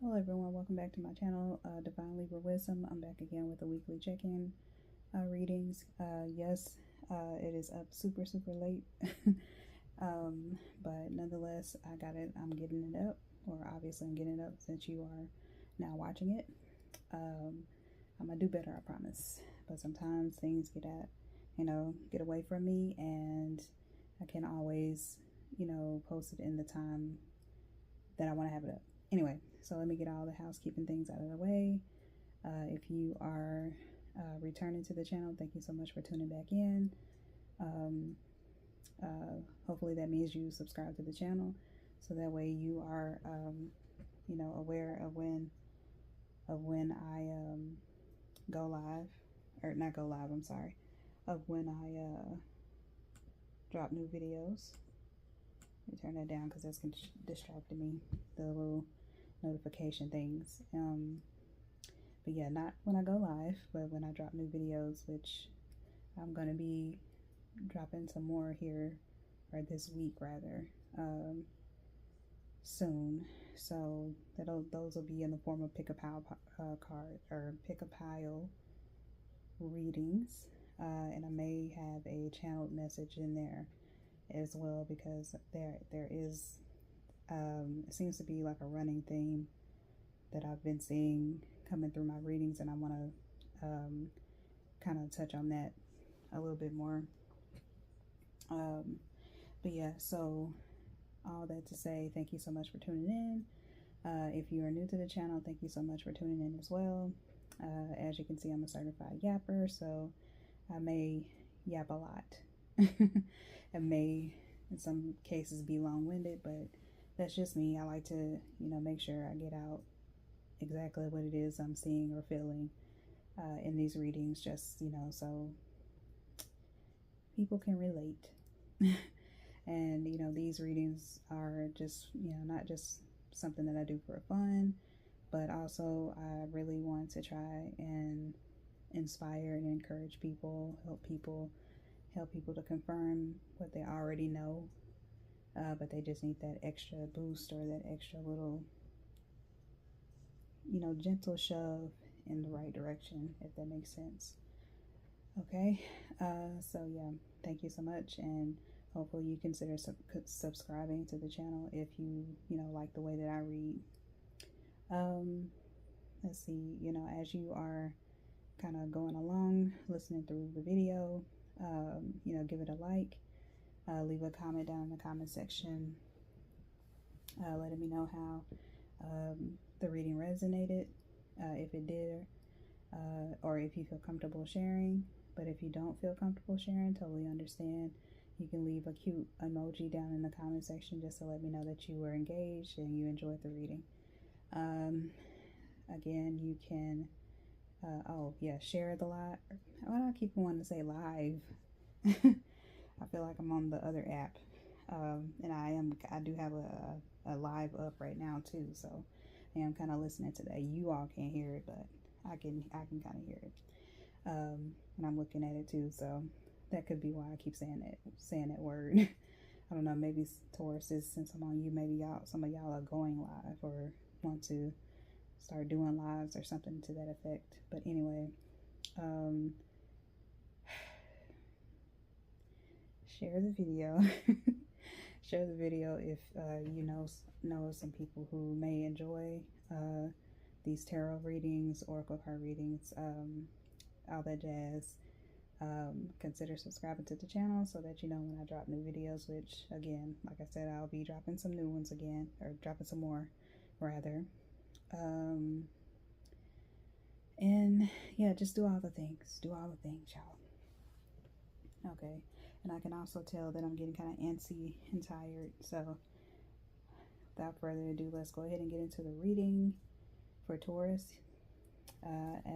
Hello everyone, welcome back to my channel, Divine Libra Wisdom. I'm back again with the weekly check-in readings. Yes, it is up super late, but nonetheless, I got it. I'm getting it up, or obviously I'm getting it up since you are now watching it. I'm gonna do better, I promise. But sometimes things get away from me, and I can't always, post it in the time that I want to have it up. Anyway, so let me get all the housekeeping things out of the way. If you are returning to the channel, thank you so much for tuning back in. Hopefully that means you subscribe to the channel, so that way you are, aware of when I go live, or not go live. I'm sorry, of when I drop new videos. Let me turn that down because that's distracting me. The little notification things. But yeah, not when I go live, but when I drop new videos, which I'm gonna be dropping some more here, or this week rather, soon. So those will be in the form of pick a pile card, or pick a pile readings, and I may have a channeled message in there as well, because there is it seems to be like a running theme that I've been seeing coming through my readings, and I want to kind of touch on that a little bit more. But yeah, so all that to say, thank you so much for tuning in. If you are new to the channel, thank you so much for tuning in as well. As you can see, I'm a certified yapper, so I may yap a lot. It may in some cases be long-winded, but that's just me. I like to, make sure I get out exactly what it is I'm seeing or feeling in these readings, just, so people can relate. And, these readings are just, not just something that I do for fun, but also I really want to try and inspire and encourage people, help people to confirm what they already know, but they just need that extra boost, or that extra little, gentle shove in the right direction, if that makes sense. Okay, so yeah, thank you so much, and hopefully you consider subscribing to the channel if you like the way that I read. Let's see, as you are kind of going along, listening through the video, give it a like, leave a comment down in the comment section, letting me know how the reading resonated, if it did, or if you feel comfortable sharing. But if you don't feel comfortable sharing, totally understand. You can leave a cute emoji down in the comment section just to let me know that you were engaged and you enjoyed the reading. Again, you can share it a lot. Why do I keep wanting to say live? I feel like I'm on the other app, and I do have a live up right now too, so I am kind of listening to that. You all can't hear it, but I can kind of hear it, and I'm looking at it too, so that could be why I keep saying that word. I don't know, maybe Taurus is, since I'm on you, maybe some of y'all are going live or want to start doing lives or something to that effect. But anyway, share the video. Share the video if you know some people who may enjoy these tarot readings, oracle card readings, all that jazz. Consider subscribing to the channel so that you know when I drop new videos, which again, like I said, I'll be dropping some new ones again, or dropping some more rather. And yeah, just do all the things, y'all. Okay, and I can also tell that I'm getting kind of antsy and tired, so without further ado, let's go ahead and get into the reading for Taurus.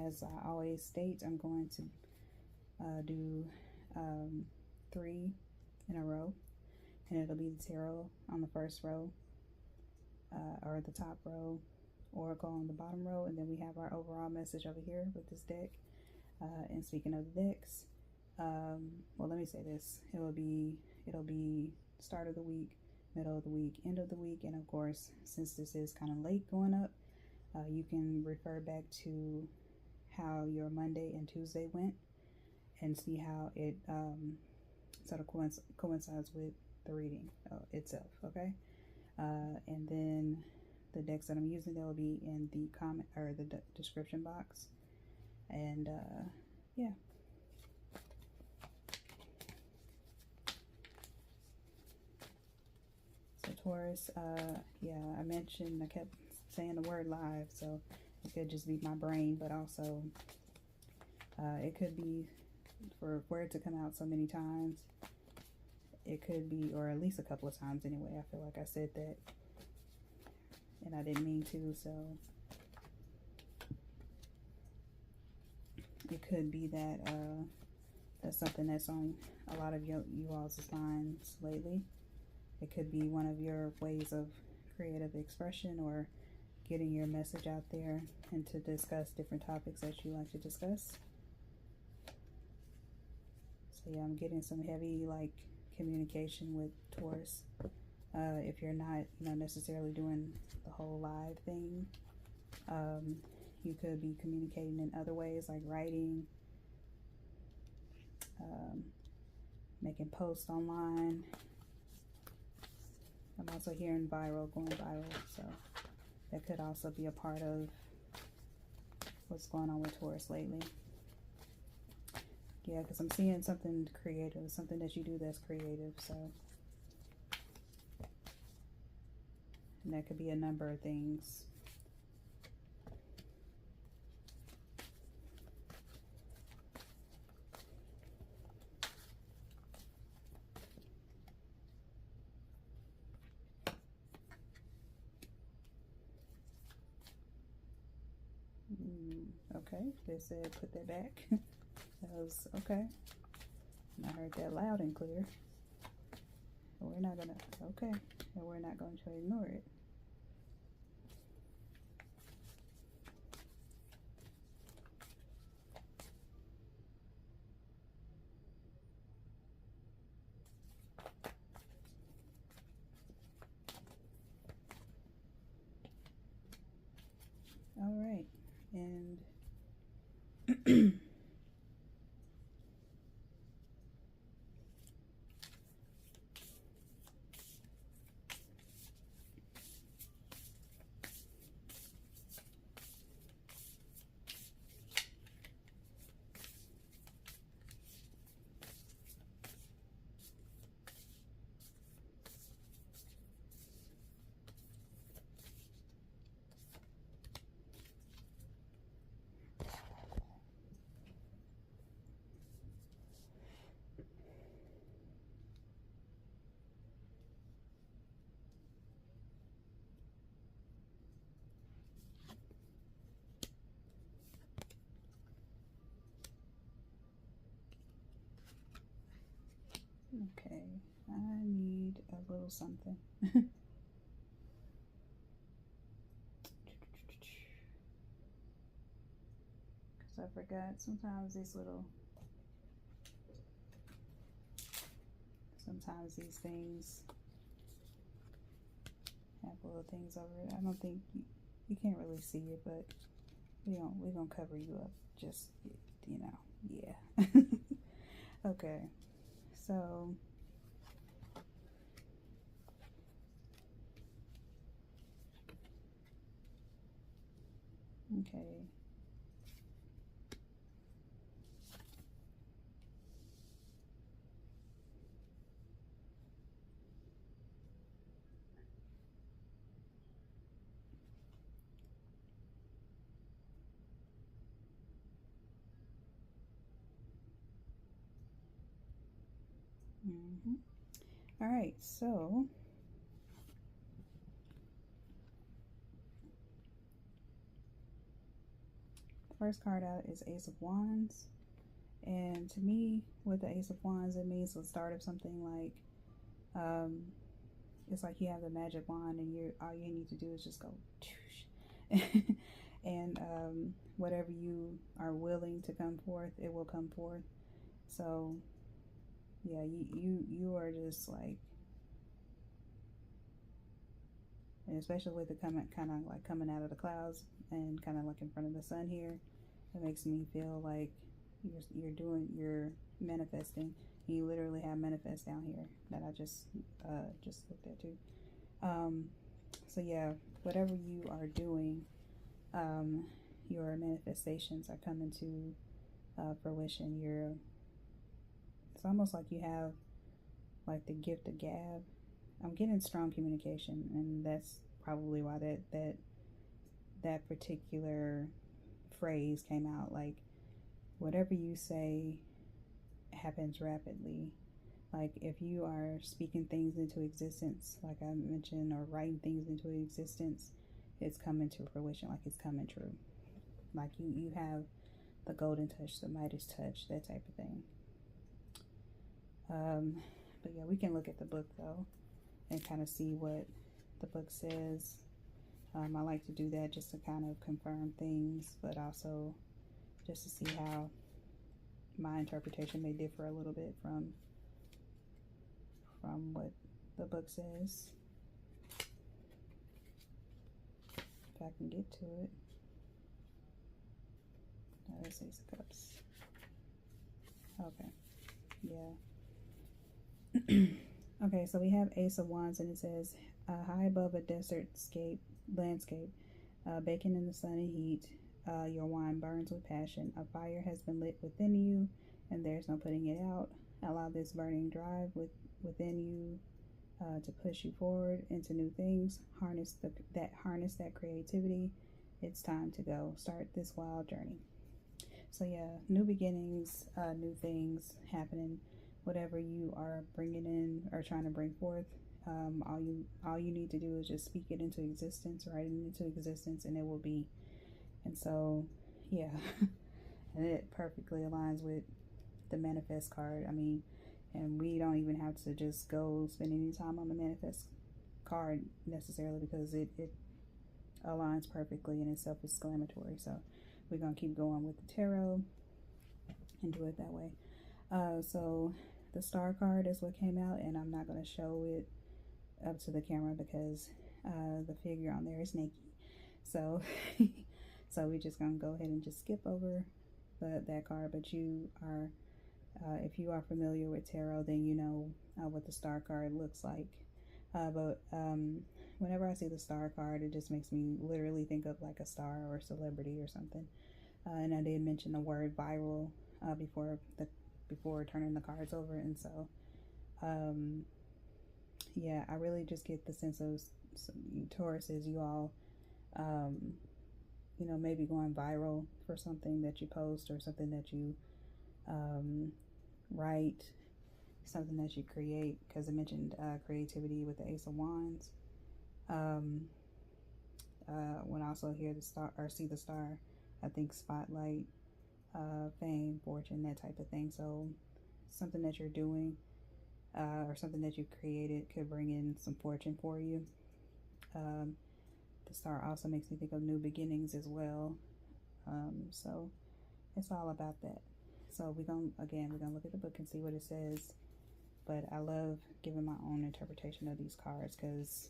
As I always state, I'm going to do 3 in a row, and it'll be the tarot on the first row, or the top row, oracle on the bottom row, and then we have our overall message over here with this deck. And speaking of the decks, well, let me say this: it'll be start of the week, middle of the week, end of the week, and of course, since this is kind of late going up, You can refer back to how your Monday and Tuesday went and see how it sort of coincides with the reading itself, okay? And then the decks that I'm using, they'll be in the comment or the description box. And yeah. So Taurus, yeah, I kept saying the word live, so it could just be my brain, but also it could be for it to come out so many times. It could be, or at least a couple of times anyway. I feel like I said that and I didn't mean to, so it could be that that's something that's on a lot of you all's minds lately. It could be one of your ways of creative expression or getting your message out there and to discuss different topics that you like to discuss. So yeah, I'm getting some heavy like communication with Taurus. If you're not, necessarily doing the whole live thing, you could be communicating in other ways like writing, making posts online. I'm also hearing going viral, so that could also be a part of what's going on with Taurus lately. Yeah, because I'm seeing something creative, something that you do that's creative, so. And that could be a number of things. Okay, they said put that back. That was okay. And I heard that loud and clear. And we're not gonna, okay, and we're not going to ignore it. All right, and okay, I need a little something. Because I forgot sometimes these things have little things over it. I don't think you can't really see it, but we're gonna cover you up. Just yeah. Okay, so okay. All right, so the first card out is Ace of Wands, and to me, with the Ace of Wands, it means the start of something. Like it's like you have the magic wand, and all you need to do is just go, and whatever you are willing to come forth, it will come forth. So yeah, you are just like and especially with it coming kind of like coming out of the clouds and kind of like in front of the sun here, it makes me feel like you're manifesting. You literally have manifest down here that I just looked at too. So yeah, whatever you are doing, your manifestations are coming to fruition. It's almost like you have like the gift of gab. I'm getting strong communication, and that's probably why that particular phrase came out. Like, whatever you say happens rapidly. Like, if you are speaking things into existence, like I mentioned, or writing things into existence, it's coming to fruition. Like, it's coming true. Like, you have the golden touch, the Midas touch, that type of thing. But yeah, we can look at the book though and kind of see what the book says. I like to do that just to kind of confirm things, but also just to see how my interpretation may differ a little bit from what the book says. If I can get to it. That's Ace of Cups. Okay. Yeah. Okay, so we have Ace of Wands, and it says, high above a desert landscape, baking in the sun and heat, your wine burns with passion. A fire has been lit within you, and there's no putting it out. Allow this burning drive within you to push you forward into new things. Harness that creativity. It's time to go. Start this wild journey. So yeah, new beginnings, new things happening. Whatever you are bringing in or trying to bring forth, all you need to do is just speak it into existence, write it into existence, and it will be. And so, yeah, and it perfectly aligns with the manifest card. I mean, and we don't even have to just go spend any time on the manifest card necessarily, because it aligns perfectly and it's self-explanatory. So we're gonna keep going with the tarot and do it that way. So the star card is what came out, and I'm not going to show it up to the camera because the figure on there is naked. So so we're just going to go ahead and just skip over that card. But you are, if you are familiar with tarot, then you know what the star card looks like. But whenever I see the star card, it just makes me literally think of like a star or a celebrity or something. And I did mention the word viral before turning the cards over, and so yeah, I really just get the sense of Tauruses, you all you know, maybe going viral for something that you post or something that you write, something that you create, because I mentioned creativity with the Ace of Wands. When I also hear the star or see the star, I think spotlight, fame, fortune, that type of thing. So something that you're doing or something that you created could bring in some fortune for you. The star also makes me think of new beginnings as well. So it's all about that. So we're gonna look at the book and see what it says. But I love giving my own interpretation of these cards, because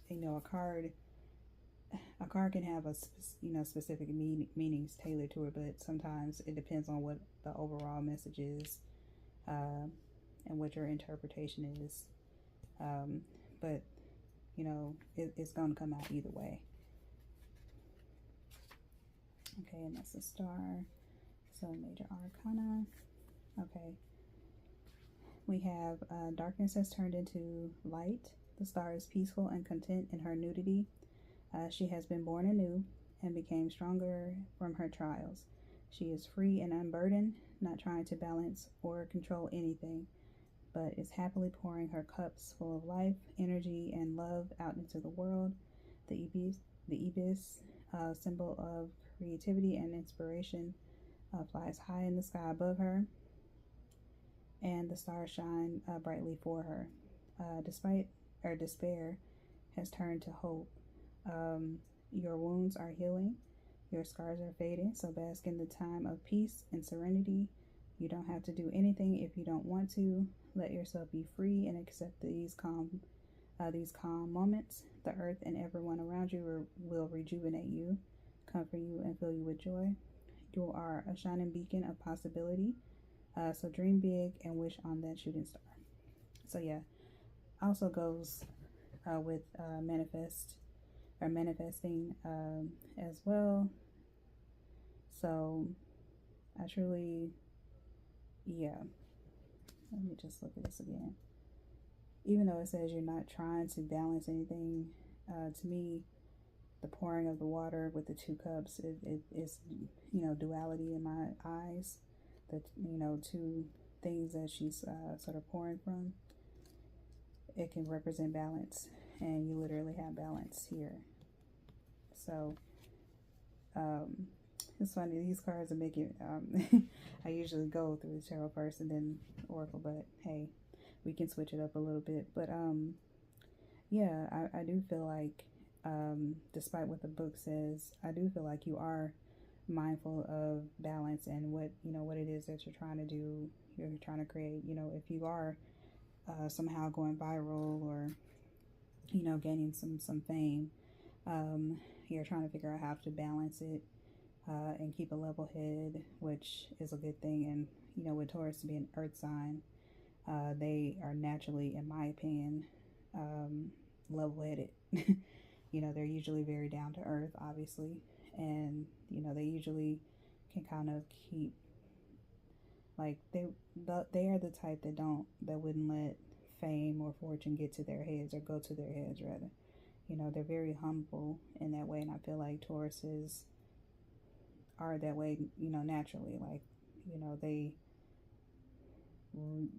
you know, a card can have a specific meanings tailored to it, but sometimes it depends on what the overall message is and what your interpretation is. But you know, it's going to come out either way. Okay, and that's the star. So major arcana. Okay, we have darkness has turned into light. The star is peaceful and content in her nudity. She has been born anew and became stronger from her trials. She is free and unburdened, not trying to balance or control anything, but is happily pouring her cups full of life, energy, and love out into the world. The ibis, symbol of creativity and inspiration, flies high in the sky above her, and the stars shine brightly for her. Despair has turned to hope. Your wounds are healing. Your scars are fading. So bask in the time of peace and serenity. You don't have to do anything if you don't want to. Let yourself be free and accept these calm These calm moments, the earth and everyone around you will rejuvenate you, comfort you, and fill you with joy. You are a shining beacon of possibility. So dream big and wish on that shooting star. So yeah, also goes with manifesting as well. So I truly, yeah. Let me just look at this again. Even though it says you're not trying to balance anything, to me, the pouring of the water with the 2 cups, it's, duality in my eyes. The, 2 things that she's sort of pouring from. It can represent balance, and you literally have balance here. So, it's funny, these cards are making, I usually go through the tarot first and then Oracle, but hey, we can switch it up a little bit. But yeah, I do feel like, despite what the book says, I do feel like you are mindful of balance and what it is that you're trying to do, you're trying to create. If you are somehow going viral or gaining some fame, you're trying to figure out how to balance it and keep a level head, which is a good thing. And with Taurus being earth sign, they are naturally, in my opinion, level-headed. They're usually very down to earth, obviously, and they usually can kind of keep, like, they are the type that wouldn't let fame or fortune get to their heads, or go to their heads rather. They're very humble in that way, and I feel like Tauruses are that way, naturally. Like, they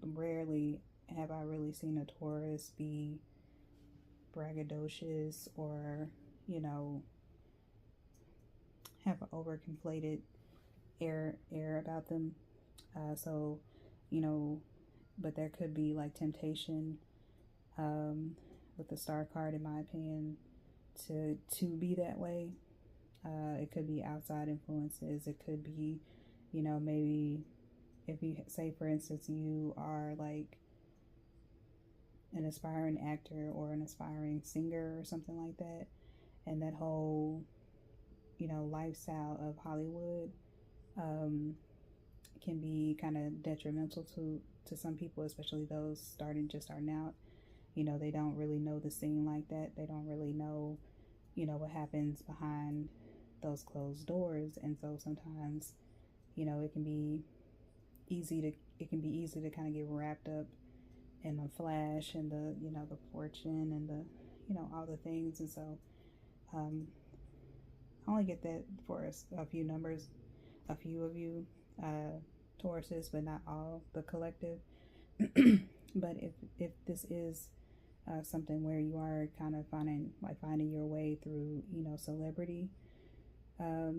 rarely have I really seen a Taurus be braggadocious or, have an overconflated air about them. So, but there could be like temptation with the star card, in my opinion, to be that way. It could be outside influences. It could be, maybe if you say, for instance, you are like an aspiring actor or an aspiring singer or something like that, and that whole, lifestyle of Hollywood can be kind of detrimental to some people, especially those starting out. They don't really know the scene like that. They don't really know, what happens behind those closed doors. And so sometimes, it can be easy to kind of get wrapped up in the flash and the, the fortune and the, all the things. And so I only get that for a few of you Tauruses, but not all, the collective. But if this is something where you are kind of finding your way through, celebrity, I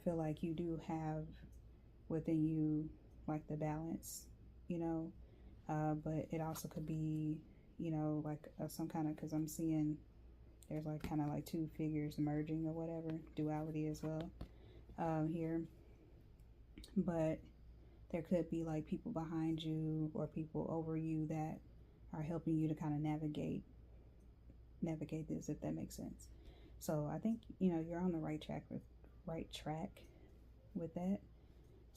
feel like you do have within you like the balance, but it also could be, like some kind of, because I'm seeing there's like kind of like 2 figures merging or whatever, duality as well here. But there could be like people behind you or people over you that are helping you to kind of navigate this, if that makes sense. So I think, you're on the right track with that.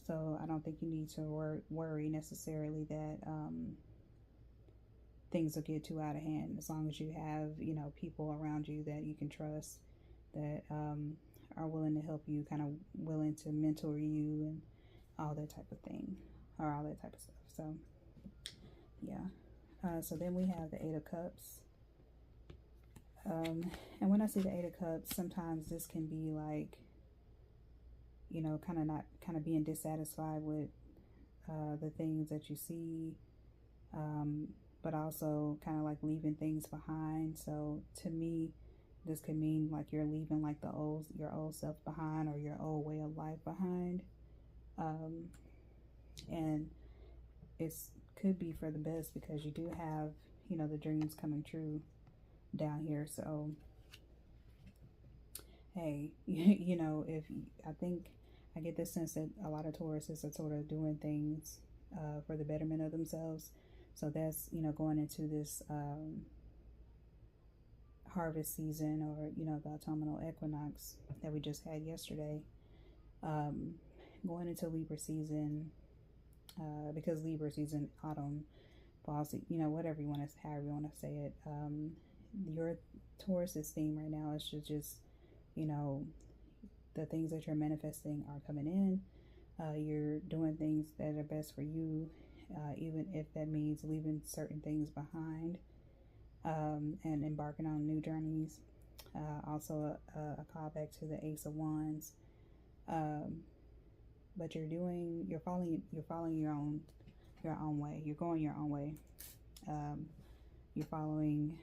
So I don't think you need to worry necessarily that things will get too out of hand, as long as you have, people around you that you can trust, that are willing to help you, kind of willing to mentor you and all that type of thing, or all that type of stuff. So yeah. So then we have the 8 of Cups. And when I see the 8 of Cups, sometimes this can be like, kind of being dissatisfied with the things that you see, but also kind of like leaving things behind. So to me, this could mean like you're leaving like your old self behind, or your old way of life behind. And it's could be for the best, because you do have, the dreams coming true down here. So hey, if I think I get this sense that a lot of Tauruses are sort of doing things for the betterment of themselves. So that's, going into this harvest season, or, the autumnal equinox that we just had yesterday. Going into Libra season, because Libra season, autumn, falls, whatever you want to, however you want to say it. Your Taurus's theme right now is to just, the things that you're manifesting are coming in. You're doing things that are best for you, even if that means leaving certain things behind, and embarking on new journeys. Also a callback to the Ace of Wands. But you're following your own way. You're going your own way. You're following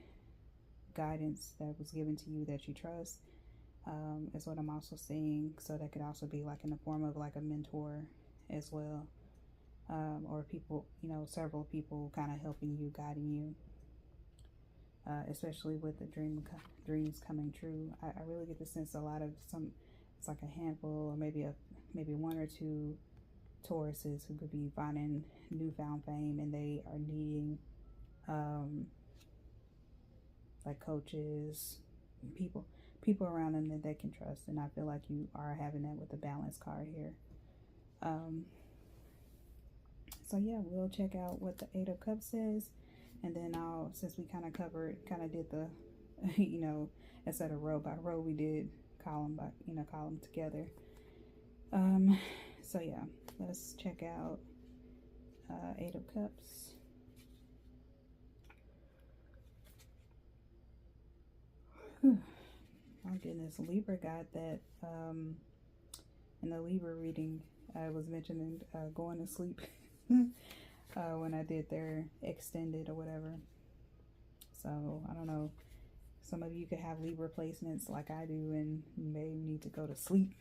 guidance that was given to you that you trust. Is what I'm also seeing. So that could also be like in the form of like a mentor as well, or people, several people kind of helping you, guiding you. Especially with the dreams coming true, I really get the sense it's like a handful, or maybe one or two Tauruses who could be finding newfound fame, and they are needing like coaches, people around them that they can trust. And I feel like you are having that with the balance card here. So yeah, we'll check out what the Eight of Cups says, and then since we kind of did the instead of row by row, we did column by column together. So yeah, let's check out Eight of Cups. My goodness, Libra got that. In the Libra reading, I was mentioning going to sleep when I did their extended or whatever. So I don't know. Some of you could have Libra placements like I do, and you may need to go to sleep,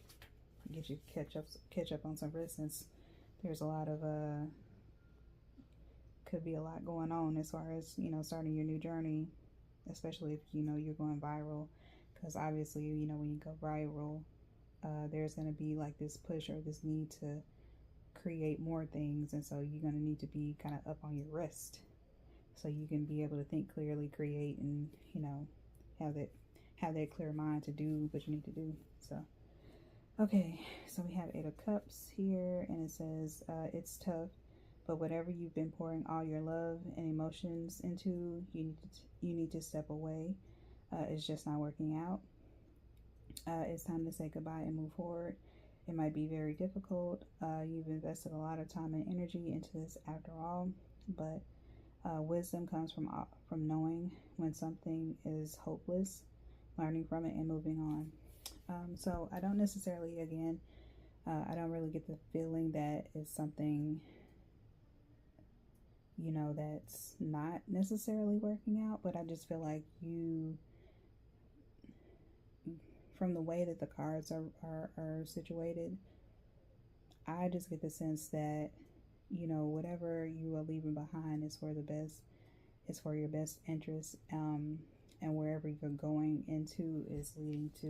get you catch up on some rest, since there's a lot of could be a lot going on as far as starting your new journey, especially if you're going viral. Because obviously, when you go viral, there's going to be like this push or this need to create more things. And so you're going to need to be kind of up on your rest, so you can be able to think clearly, create, and, have that clear mind to do what you need to do. So, okay. So we have Eight of Cups here, and it says, it's tough, but whatever you've been pouring all your love and emotions into, you need to step away. It's just not working out. It's time to say goodbye and move forward. It might be very difficult. You've invested a lot of time and energy into this after all, but wisdom comes from knowing when something is hopeless, learning from it, and moving on. So I don't necessarily, again, I don't really get the feeling that it's something, that's not necessarily working out, but I just feel like from the way that the cards are situated, I just get the sense that, whatever you are leaving behind is for the best, is for your best interest, and wherever you're going into is leading to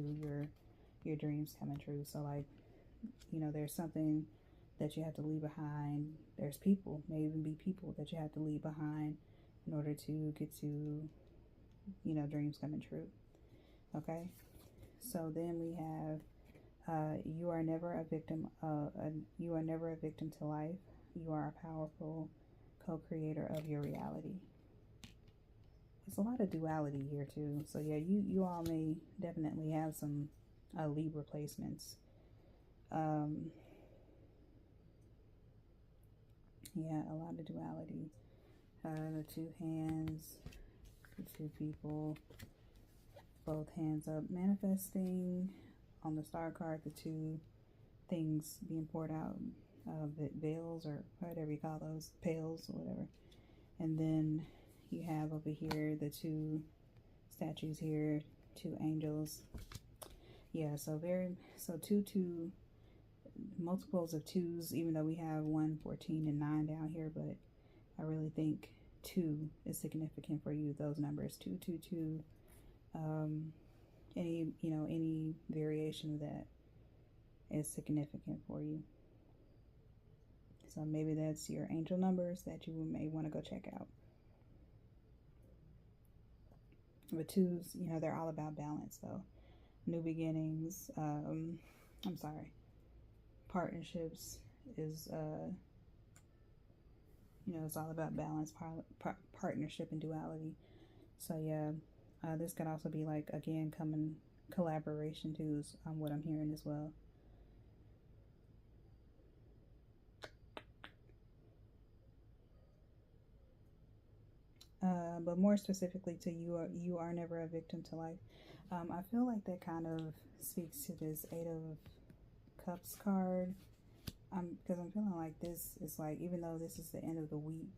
your dreams coming true. So like, there's something that you have to leave behind. There's people, may even be people that you have to leave behind in order to get to, dreams coming true. Okay. So then we have, you are never a victim to life. You are a powerful co-creator of your reality. There's a lot of duality here too. So yeah, you all may definitely have some Libra placements. Yeah, a lot of duality. The two hands, the two people, both hands up, manifesting. On the star card, the two things being poured out, veils, or whatever you call those, pails or whatever. And then you have over here the two statues here, two angels. Yeah, so two multiples of twos, even though we have 1, 14, and 9 down here, but I really think 2 is significant for you. Those numbers, 2, 2, 2. Any variation of that is significant for you. So maybe that's your angel numbers that you may want to go check out. But twos, you know, they're all about balance, though. New beginnings, partnerships is, you know, it's all about balance, partnership, and duality. So yeah, this could also be like, again, coming collaboration twos on what I'm hearing as well. But more specifically to you are never a victim to life. I feel like that kind of speaks to this Eight of Cups card. Because I'm feeling like this is like, even though this is the end of the week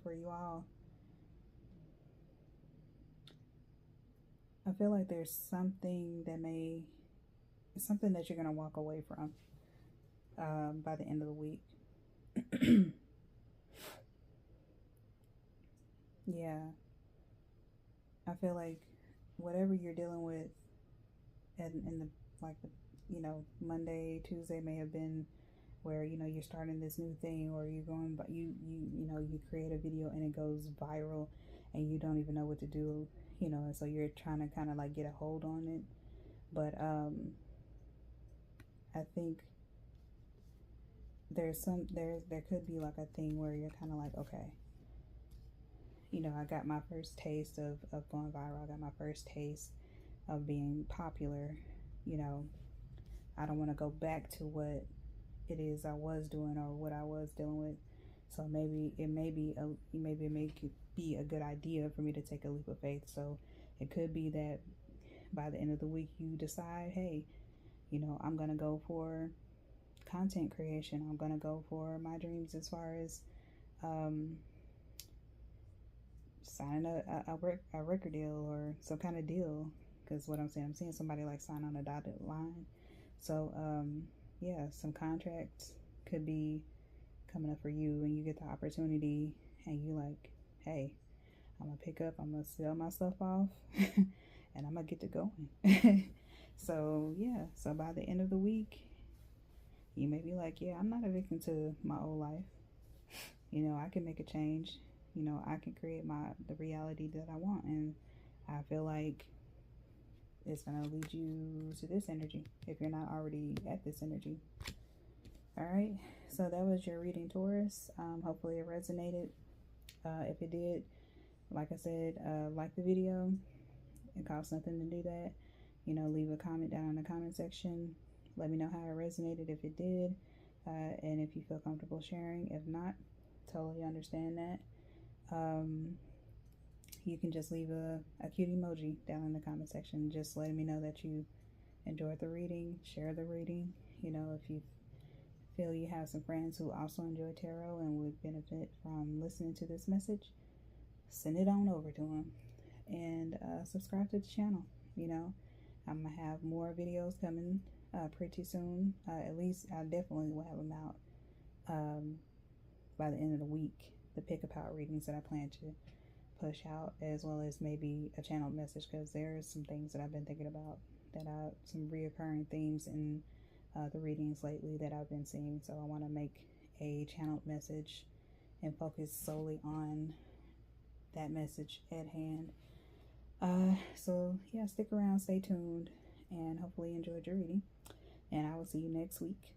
for you all, I feel like there's something that you're gonna walk away from by the end of the week. Yeah, I feel like whatever you're dealing with in the, like, you know, Monday, Tuesday may have been where, you know, you're starting this new thing, or you're going, but you know, you create a video and it goes viral and you don't even know what to do, you know, and so you're trying to kind of like get a hold on it. But I think there could be like a thing where you're kind of like, okay, you know, I got my first taste of going viral. I got my first taste of being popular. You know, I don't want to go back to what it is I was doing or what I was dealing with. So maybe it may be a good idea for me to take a leap of faith. So it could be that by the end of the week you decide, hey, you know, I'm gonna go for content creation. I'm gonna go for my dreams as far as signing a record deal or some kind of deal. Because what I'm seeing somebody like sign on a dotted line. So yeah, some contracts could be coming up for you, and you get the opportunity, and you like, hey, I'm gonna pick up, I'm gonna sell my stuff off, and I'm gonna get to going. So yeah, so by the end of the week, you may be like, yeah, I'm not a victim to my old life. You know, I can make a change. You know, I can create the reality that I want, and I feel like it's gonna lead you to this energy if you're not already at this energy. All right, so that was your reading, Taurus. Hopefully it resonated. If it did, like I said, like the video. It costs nothing to do that. You know, leave a comment down in the comment section. Let me know how it resonated if it did, and if you feel comfortable sharing. If not, totally understand that. You can just leave a cute emoji down in the comment section, just letting me know that you enjoyed the reading. Share the reading. You know, if you feel you have some friends who also enjoy tarot and would benefit from listening to this message, send it on over to them. And subscribe to the channel. You know, I'm gonna have more videos coming pretty soon. At least I definitely will have them out by the end of the week. The pick a power readings that I plan to push out, as well as maybe a channeled message, because there's some things that I've been thinking about, some reoccurring themes in the readings lately that I've been seeing. So I want to make a channeled message and focus solely on that message at hand. So yeah, stick around, stay tuned, and hopefully you enjoyed your reading. And I will see you next week.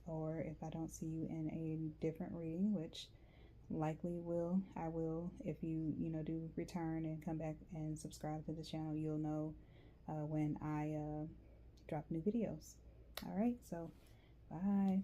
Or if I don't see you in a different reading, which likely I will, if you do return and come back and subscribe to the channel, you'll know when I drop new videos. All right, so bye.